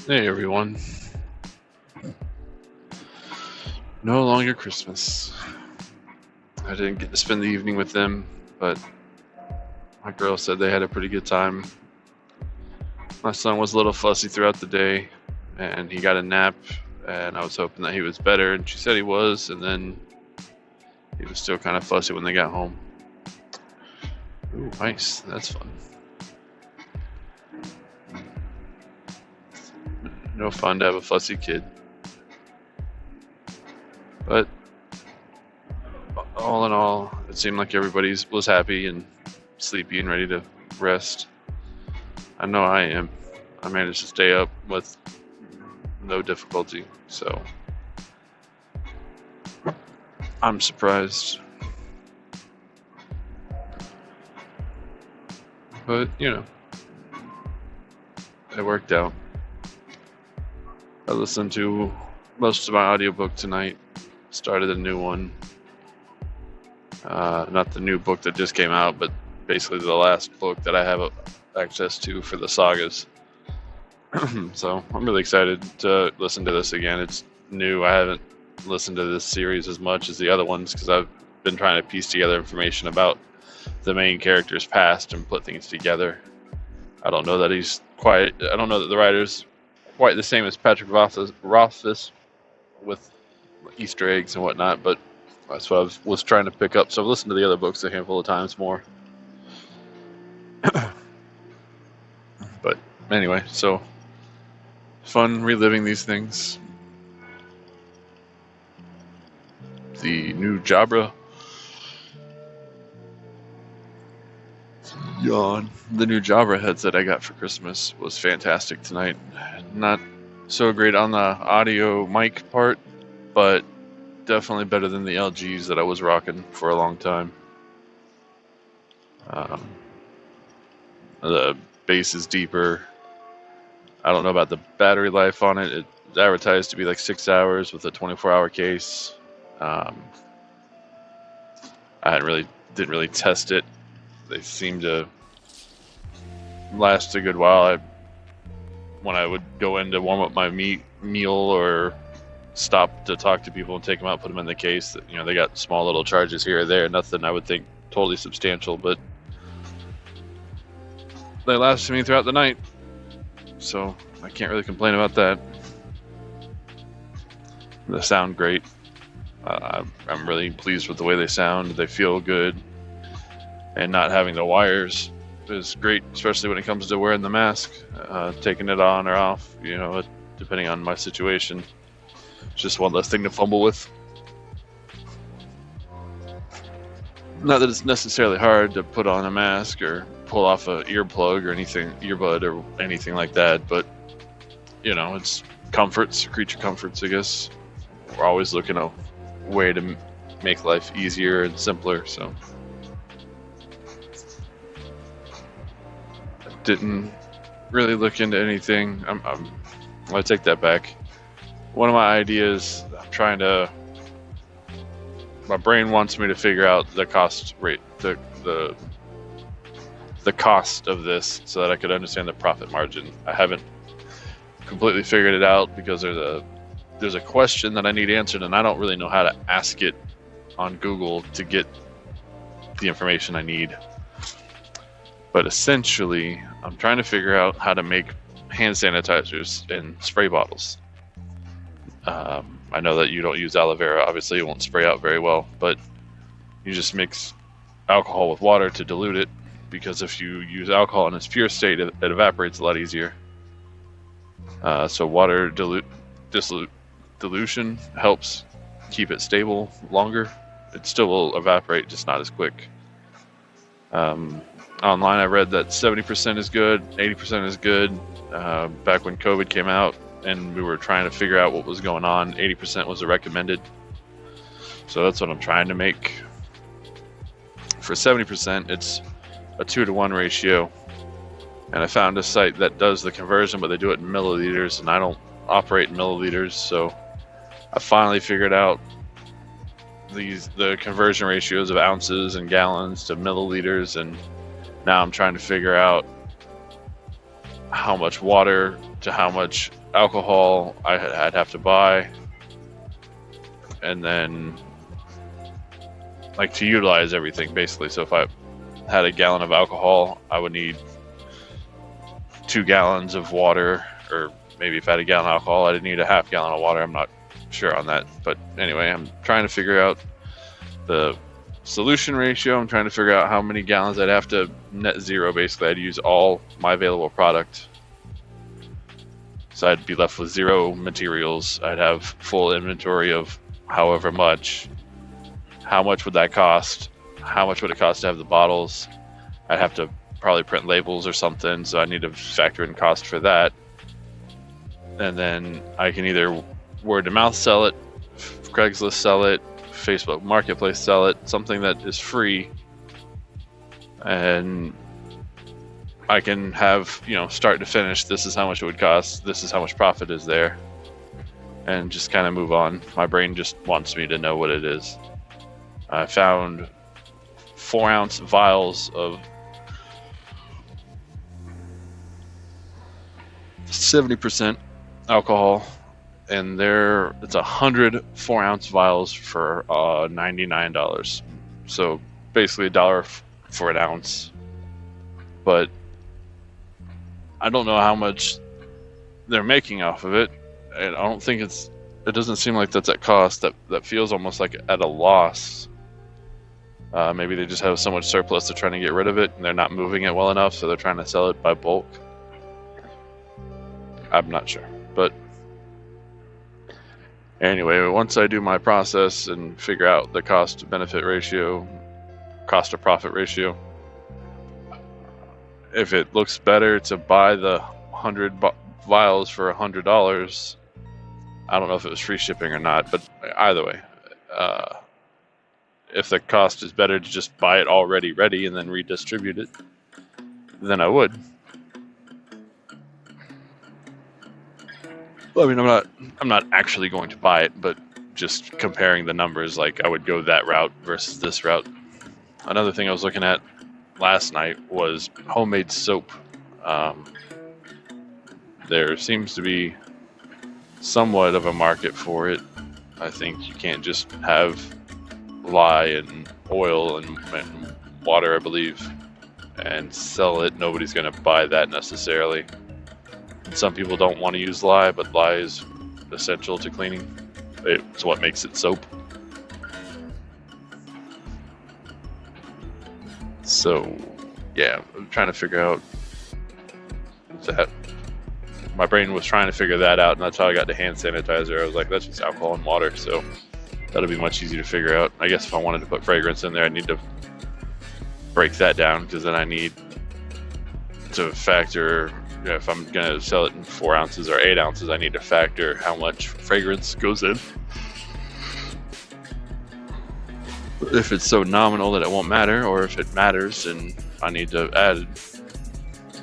Hey everyone. No longer Christmas. I didn't get to spend the evening with them, but my girl said they had a pretty good time. My son was a little fussy throughout the day, and he got a nap, and I was hoping that he was better, and she said he was, and then he was still kind of fussy when they got home. Ooh, nice. That's fun. No fun to have a fussy kid. But all in all, it seemed like everybody was happy and sleepy and ready to rest. I know I am. I managed to stay up with no difficulty, so I'm surprised. But, it worked out. I listened to most of my audiobook tonight, started a new one. Not the new book that just came out, but basically the last book that I have access to for the sagas. So I'm really excited to listen to this again. It's new. I haven't listened to this series as much as the other ones because I've been trying to piece together information about the main character's past and put things together. I don't know that the writer's quite the same as Patrick Rothfuss with Easter eggs and whatnot, but that's what I was trying to pick up. So I've listened to the other books a handful of times more. But anyway, so fun reliving these things. The new Jabra. Yawn. The new Jabra headset I got for Christmas was fantastic tonight. Not so great on the audio mic part, but definitely better than the LGs that I was rocking for a long time. The bass is deeper. I don't know about the battery life on it. It's advertised to be like 6 hours with a 24-hour case. I didn't really test it. They seem to last a good while. When I would go in to warm up my meal or stop to talk to people and take them out, put them in the case, they got small little charges here or there. Nothing I would think totally substantial, but they lasted me throughout the night, so I can't really complain about that. They sound great. I'm really pleased with the way they sound. They feel good, and not having the wires is great, especially when it comes to wearing the mask, taking it on or off, depending on my situation. It's just one less thing to fumble with. Not that it's necessarily hard to put on a mask or pull off an earbud or anything like that, but it's creature comforts, I guess. We're always looking a way to make life easier and simpler, so I didn't really look into anything. I take that back. One of my ideas, my brain wants me to figure out the cost rate, the cost of this, so that I could understand the profit margin. I haven't completely figured it out because there's a question that I need answered, and I don't really know how to ask it on Google to get the information I need. But essentially, I'm trying to figure out how to make hand sanitizers in spray bottles. I know that you don't use aloe vera. Obviously, it won't spray out very well, but you just mix alcohol with water to dilute it, because if you use alcohol in its pure state, it evaporates a lot easier. So water dilution helps keep it stable longer. It still will evaporate, just not as quick. Online, I read that 70% is good, 80% is good. Back when COVID came out and we were trying to figure out what was going on, 80% was a recommended. So that's what I'm trying to make. For 70%, it's a 2-to-1 ratio. And I found a site that does the conversion, but they do it in milliliters, and I don't operate in milliliters, so I finally figured out the conversion ratios of ounces and gallons to milliliters, and now I'm trying to figure out how much water to how much alcohol I'd have to buy, and then like to utilize everything basically. So if I had a gallon of alcohol, I would need 2 gallons of water, or maybe if I had a gallon of alcohol, I'd need a half gallon of water. I'm not sure on that, but anyway, I'm trying to figure out the solution ratio. I'm trying to figure out how many gallons I'd have to net zero. Basically, I'd use all my available product, so I'd be left with 0 materials. I'd have full inventory of however much. How much would that cost? How much would it cost to have the bottles? I'd have to probably print labels or something, so I need to factor in cost for that. And then I can either word of mouth sell it, Craigslist sell it, Facebook Marketplace sell it, something that is free, and I can have, start to finish, this is how much it would cost, this is how much profit is there, and just kind of move on. My brain just wants me to know what it is. I found 4-ounce vials of 70% alcohol, and it's 100 4-ounce vials for $99. So basically $1 for an ounce. But I don't know how much they're making off of it, and I don't think it doesn't seem like that's at cost. That feels almost like at a loss. Maybe they just have so much surplus they're trying to get rid of it, and they're not moving it well enough, so they're trying to sell it by bulk. I'm not sure, but anyway, once I do my process and figure out the cost to profit ratio, if it looks better to buy the 100 vials for $100, I don't know if it was free shipping or not, but either way, if the cost is better to just buy it already ready and then redistribute it, then I would. Well, I mean, I'm not actually going to buy it, but just comparing the numbers, like I would go that route versus this route. Another thing I was looking at last night was homemade soap. There seems to be somewhat of a market for it. I think you can't just have lye and oil and water, I believe, and sell it. Nobody's going to buy that necessarily. Some people don't want to use lye, but lye is essential to cleaning. It's what makes it soap. So, yeah, I'm trying to figure out that. My brain was trying to figure that out, and that's how I got to hand sanitizer. I was like, that's just alcohol and water, so that'll be much easier to figure out. I guess if I wanted to put fragrance in there, I need to break that down, because then I need to factor, if I'm going to sell it in 4 ounces or 8 ounces, I need to factor how much fragrance goes in. If it's so nominal that it won't matter, or if it matters and I need to add,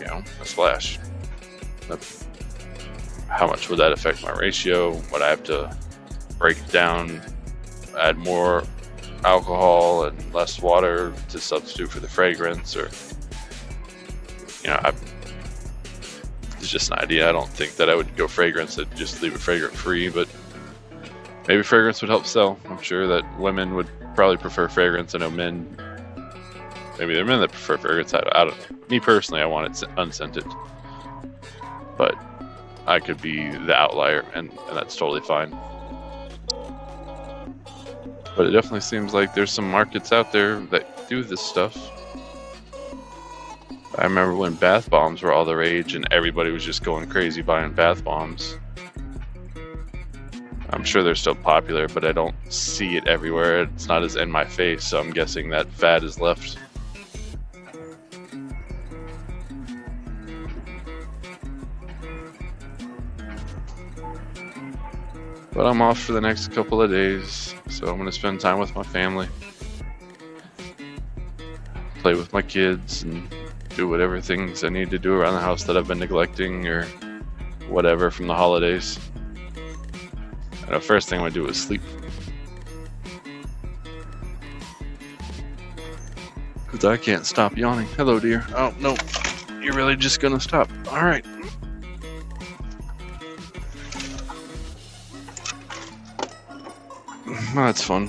a splash. How much would that affect my ratio? Would I have to break it down, add more alcohol and less water to substitute for the fragrance? Or, it's just an idea. I don't think that I would go fragrance. I'd just leave it fragrant free, but maybe fragrance would help sell. I'm sure that women would probably prefer fragrance. I know men, maybe there are men that prefer fragrance. I don't know. Me personally, I want it unscented, but I could be the outlier, and that's totally fine. But it definitely seems like there's some markets out there that do this stuff. I remember when bath bombs were all the rage and everybody was just going crazy buying bath bombs. I'm sure they're still popular, but I don't see it everywhere. It's not as in my face, so I'm guessing that fad is left. But I'm off for the next couple of days, so I'm going to spend time with my family. Play with my kids and do whatever things I need to do around the house that I've been neglecting or whatever from the holidays. And the first thing I do is sleep. Because I can't stop yawning. Hello, dear. Oh, no. You're really just gonna stop. All right. Well, that's fun.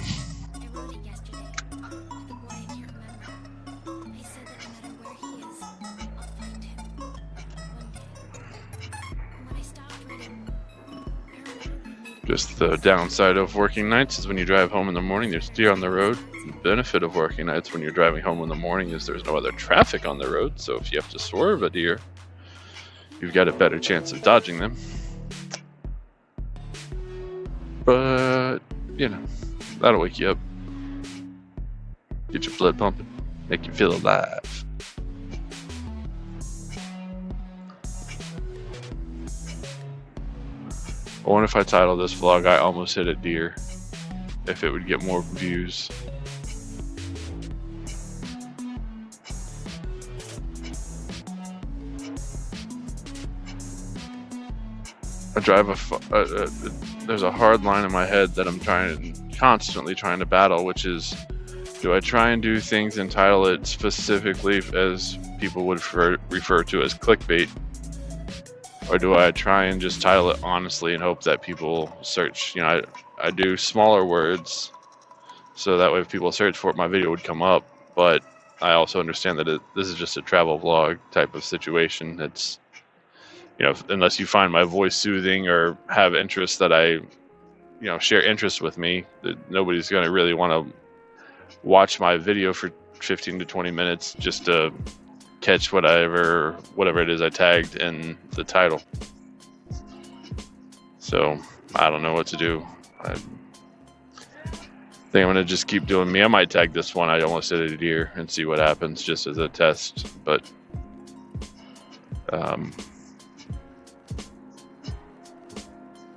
Just the downside of working nights is when you drive home in the morning, there's deer on the road. The benefit of working nights when you're driving home in the morning is there's no other traffic on the road. So if you have to swerve a deer, you've got a better chance of dodging them. But, you know, that'll wake you up. Get your blood pumping. Make you feel alive. I wonder if I title this vlog, I almost hit a deer, if it would get more views. I drive there's a hard line in my head that I'm constantly trying to battle, which is, do I try and do things and title it specifically as people would refer to as clickbait? Or do I try and just title it honestly and hope that people search? You know, I do smaller words, so that way if people search for it, my video would come up. But I also understand that this is just a travel vlog type of situation. It's, you know, unless you find my voice soothing or have interests that share interests with me, nobody's going to really want to watch my video for 15 to 20 minutes just to catch whatever it is I tagged in the title. So I don't know what to do. I think I'm gonna just keep doing me. I might tag this one, I almost hit a deer, and see what happens just as a test. But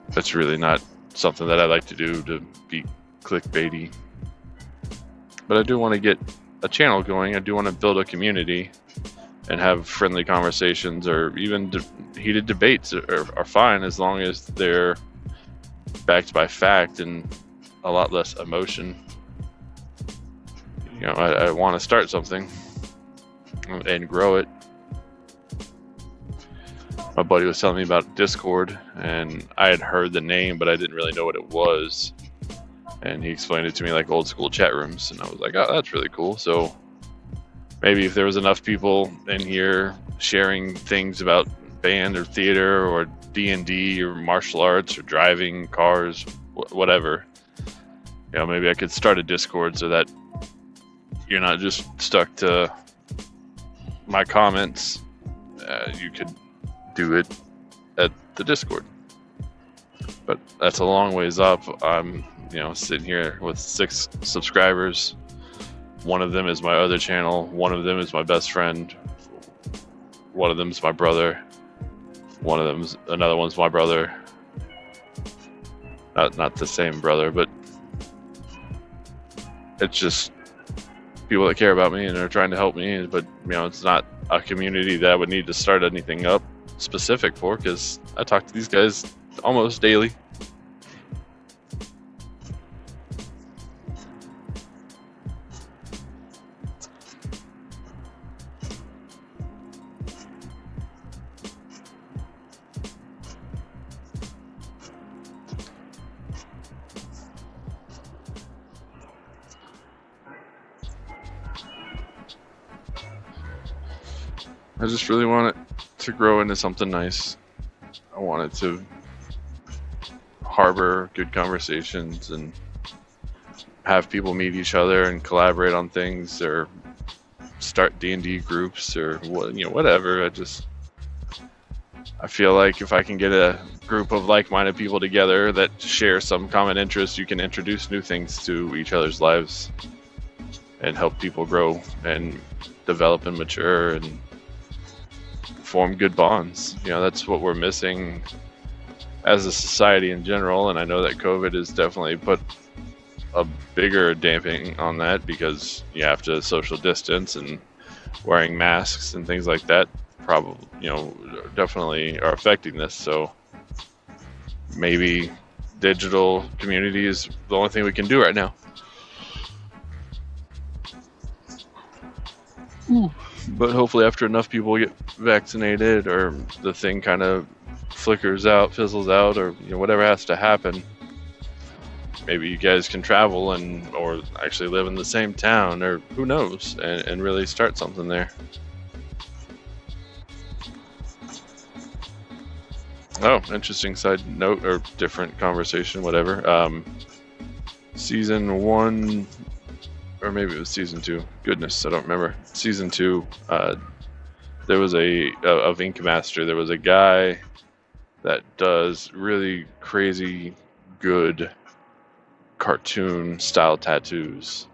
that's really not something that I like to do to be clickbaity. But I do want to get a channel going. I do want to build a community and have friendly conversations, or even heated debates are fine, as long as they're backed by fact and a lot less emotion. You know, I want to start something and grow it. My buddy was telling me about Discord, and I had heard the name, but I didn't really know what it was. And he explained it to me like old school chat rooms, and I was like, oh, that's really cool. So maybe if there was enough people in here sharing things about band or theater or D&D or martial arts or driving cars, whatever, you know, maybe I could start a Discord so that you're not just stuck to my comments. You could do it at the Discord. But that's a long ways up. I'm, sitting here with 6 subscribers. One of them is my other channel. One of them is my best friend. One of them is my brother. Another one's my brother. Not the same brother, but it's just people that care about me and are trying to help me. But it's not a community that I would need to start anything up specific for, because I talk to these guys almost daily. I just really want it to grow into something nice. I want it to harbor good conversations and have people meet each other and collaborate on things, or start D&D groups, or whatever. I feel like if I can get a group of like-minded people together that share some common interests, you can introduce new things to each other's lives and help people grow and develop and mature and form good bonds. That's what we're missing as a society in general, and I know that COVID has definitely put a bigger damping on that, because you have to social distance, and wearing masks and things like that probably definitely are affecting this. So maybe digital community is the only thing we can do right now. But hopefully after enough people get vaccinated, or the thing kind of flickers out, fizzles out, or whatever has to happen, maybe you guys can travel or actually live in the same town, or who knows, and really start something there. Oh, interesting side note, or different conversation, whatever. Season 1, or maybe it was season 2. Goodness, I don't remember. Season 2, there was of Ink Master. There was a guy that does really crazy good cartoon style tattoos.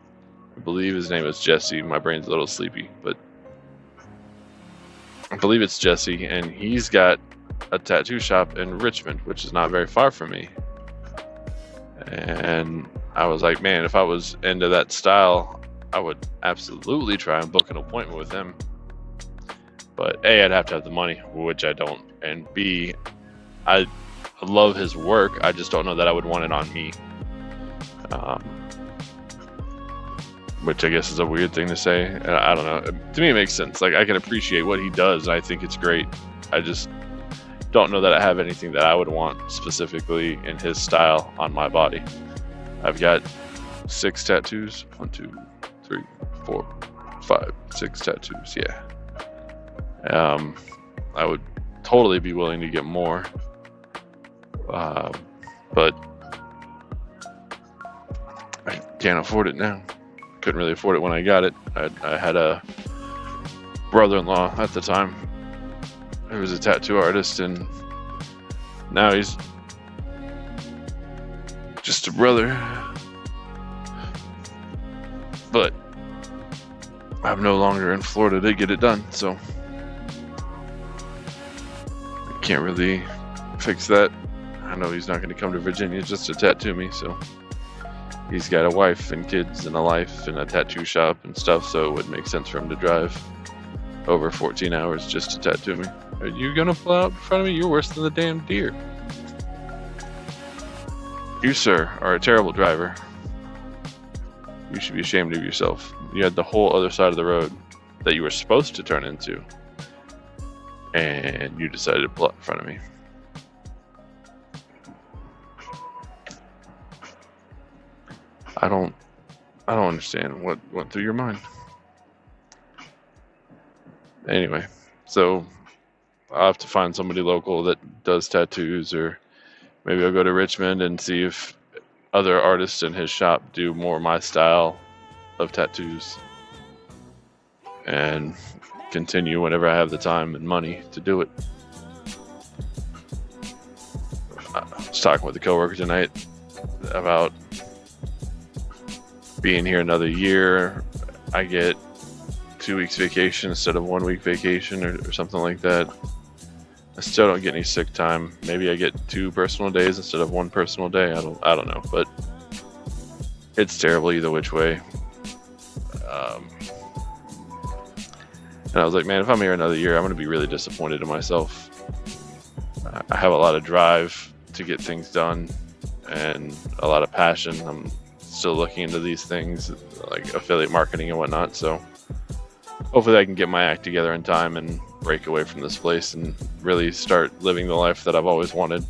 I believe his name is Jesse. My brain's a little sleepy, but I believe it's Jesse, and he's got a tattoo shop in Richmond, which is not very far from me. And I was like, man, if I was into that style, I would absolutely try and book an appointment with him. But A, I'd have to have the money, which I don't, and B, I love his work. I just don't know that I would want it on me. Which I guess is a weird thing to say. I don't know. To me, it makes sense. Like, I can appreciate what he does, and I think it's great. I just don't know that I have anything that I would want specifically in his style on my body. I've got 6 tattoos. 1, 2, 3, 4, 5, 6 tattoos. Yeah. I would totally be willing to get more. But I can't afford it now. Couldn't really afford it when I got it. I had a brother-in-law at the time who was a tattoo artist, and now he's just a brother. But I'm no longer in Florida to get it done, so I can't really fix that. I know he's not going to come to Virginia just to tattoo me, so he's got a wife and kids and a life and a tattoo shop and stuff, so it would make sense for him to drive over 14 hours just to tattoo me. Are you gonna pull out in front of me? You're worse than the damn deer. You, sir, are a terrible driver. You should be ashamed of yourself. You had the whole other side of the road that you were supposed to turn into, and you decided to pull out in front of me. I don't understand what went through your mind. Anyway, so I'll have to find somebody local that does tattoos, or maybe I'll go to Richmond and see if other artists in his shop do more my style of tattoos, and continue whenever I have the time and money to do it. I was talking with a coworker tonight about being here another year. I get 2 weeks vacation instead of 1 week vacation, or something like that. I still don't get any sick time. Maybe I get 2 personal days instead of 1 personal day. I don't know, but it's terrible either which way. And I was like, man, if I'm here another year, I'm going to be really disappointed in myself. I have a lot of drive to get things done and a lot of passion. I'm still looking into these things like affiliate marketing and whatnot, so hopefully I can get my act together in time and break away from this place and really start living the life that I've always wanted.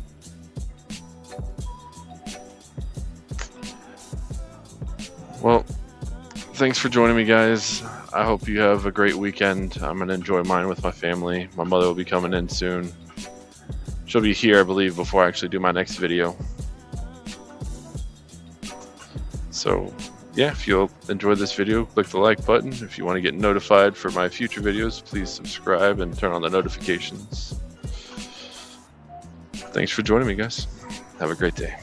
Well, thanks for joining me, guys. I hope you have a great weekend. I'm going to enjoy mine with my family. My mother will be coming in soon. She'll be here, I believe, before I actually do my next video. So, yeah, if you'll enjoy this video, click the like button. If you want to get notified for my future videos, please subscribe and turn on the notifications. Thanks for joining me, guys. Have a great day.